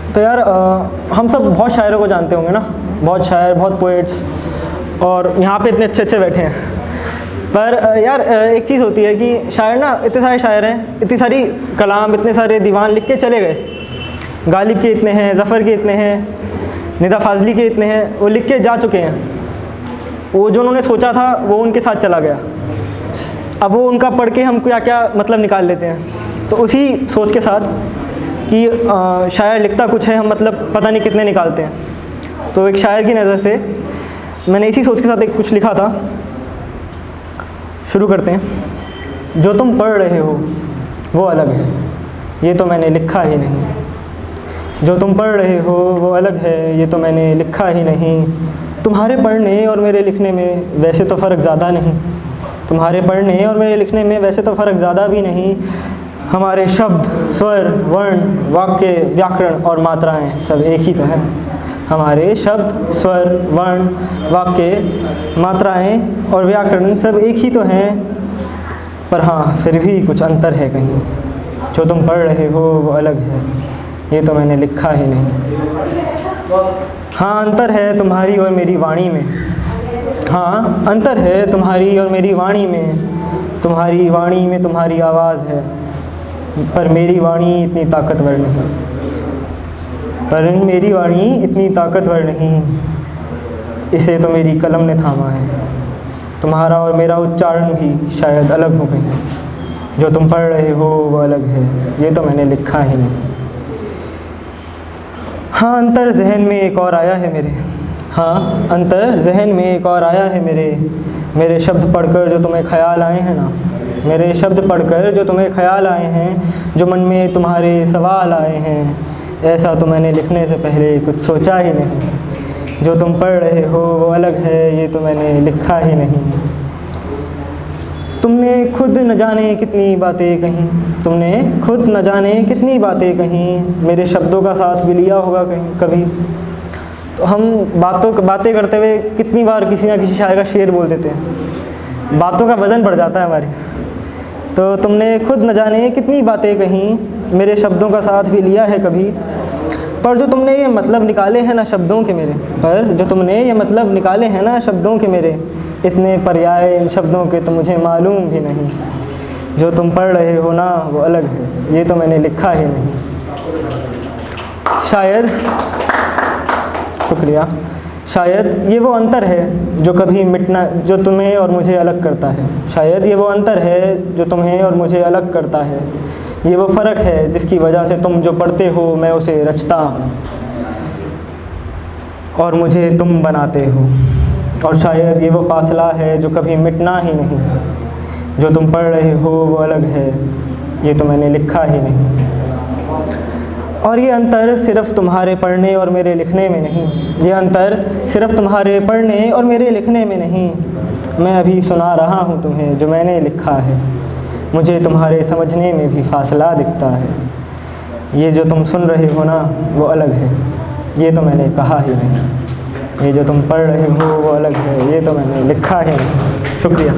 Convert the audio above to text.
तो यार हम सब बहुत शायरों को जानते होंगे ना, बहुत शायर, बहुत पोइट्स, और यहाँ पे इतने अच्छे अच्छे बैठे हैं। पर यार एक चीज़ होती है कि शायर ना, इतने सारे शायर हैं, इतनी सारी कलाम, इतने सारे दीवान लिख के चले गए। गालिब के इतने हैं, ज़फ़र के इतने हैं, निदा फ़ाज़ली के इतने हैं, वो लिख के जा चुके हैं। वो जो उन्होंने सोचा था वो उनके साथ चला गया। अब वो उनका पढ़ के हम क्या क्या मतलब निकाल लेते हैं। तो उसी सोच के साथ कि शायर लिखता कुछ है, हम मतलब पता नहीं कितने निकालते हैं। तो एक शायर की नज़र से मैंने इसी सोच के साथ एक कुछ लिखा था। शुरू करते हैं। जो तुम पढ़ रहे हो वो अलग है, ये तो मैंने लिखा ही नहीं। जो तुम पढ़ रहे हो वो अलग है, ये तो मैंने लिखा ही नहीं। तुम्हारे पढ़ने और मेरे लिखने में वैसे तो फ़र्क ज़्यादा नहीं। तुम्हारे पढ़ने और मेरे लिखने में वैसे तो फ़र्क ज़्यादा भी नहीं। हमारे शब्द, स्वर, वर्ण, वाक्य, व्याकरण और मात्राएं सब एक ही तो हैं। हमारे शब्द, स्वर, वर्ण, वाक्य, मात्राएं और व्याकरण सब एक ही तो हैं। पर हाँ, फिर भी कुछ अंतर है कहीं। जो तुम पढ़ रहे हो वो अलग है, ये तो मैंने लिखा ही नहीं। हाँ, अंतर है तुम्हारी और मेरी वाणी में। हाँ, अंतर है तुम्हारी और मेरी वाणी में। तुम्हारी वाणी में तुम्हारी आवाज़ है, पर मेरी वाणी इतनी ताकतवर नहीं। पर मेरी वाणी इतनी ताकतवर नहीं, इसे तो मेरी कलम ने थामा है। तुम्हारा और मेरा उच्चारण भी शायद अलग हो कहीं। जो तुम पढ़ रहे हो वो अलग है, ये तो मैंने लिखा ही नहीं। हाँ, अंतर जहन में एक और आया है मेरे। हाँ, अंतर जहन में एक और आया है मेरे। मेरे शब्द पढ़कर जो तुम्हें ख़याल आए हैं ना, मेरे शब्द पढ़कर जो तुम्हें ख़याल आए हैं, जो मन में तुम्हारे सवाल आए हैं, ऐसा तो मैंने लिखने से पहले कुछ सोचा ही नहीं। जो तुम पढ़ रहे हो वो अलग है, ये तो मैंने लिखा ही नहीं। तुमने खुद न जाने कितनी बातें कहीं, तुमने खुद न जाने कितनी बातें कहीं, मेरे शब्दों का साथ भी लिया होगा कहीं कभी। तो हम बातें करते हुए कितनी बार किसी ना किसी शायर का शेर बोल देते हैं। बातों का वज़न बढ़ जाता है हमारी। तो तुमने खुद न जाने कितनी बातें कहीं, मेरे शब्दों का साथ भी लिया है कभी। पर जो तुमने ये मतलब निकाले हैं ना शब्दों के मेरे, पर जो तुमने ये मतलब निकाले हैं ना शब्दों के मेरे, इतने पर्याय इन शब्दों के तो मुझे मालूम भी नहीं। जो तुम पढ़ रहे हो ना वो अलग है, ये तो मैंने लिखा ही नहीं। शायद, शुक्रिया। शायद ये वो अंतर है जो कभी मिटना, जो तुम्हें और मुझे अलग करता है। शायद ये वो अंतर है जो तुम्हें और मुझे अलग करता है। ये वो फ़र्क है जिसकी वजह से तुम जो पढ़ते हो मैं उसे रचता हूँ और मुझे तुम बनाते हो। और शायद ये वो फासला है जो कभी मिटना ही नहीं। जो तुम पढ़ रहे हो वो अलग है, ये तो मैंने लिखा ही नहीं। और ये अंतर सिर्फ़ तुम्हारे पढ़ने और मेरे लिखने में नहीं। ये अंतर सिर्फ़ तुम्हारे पढ़ने और मेरे लिखने में नहीं। मैं अभी सुना रहा हूँ तुम्हें जो मैंने लिखा है। मुझे तुम्हारे समझने में भी फासला दिखता है। ये जो तुम सुन रहे हो ना वो अलग है, ये तो मैंने कहा ही नहीं। ये जो तुम पढ़ रहे हो वो अलग है, ये तो मैंने लिखा ही नहीं। शुक्रिया।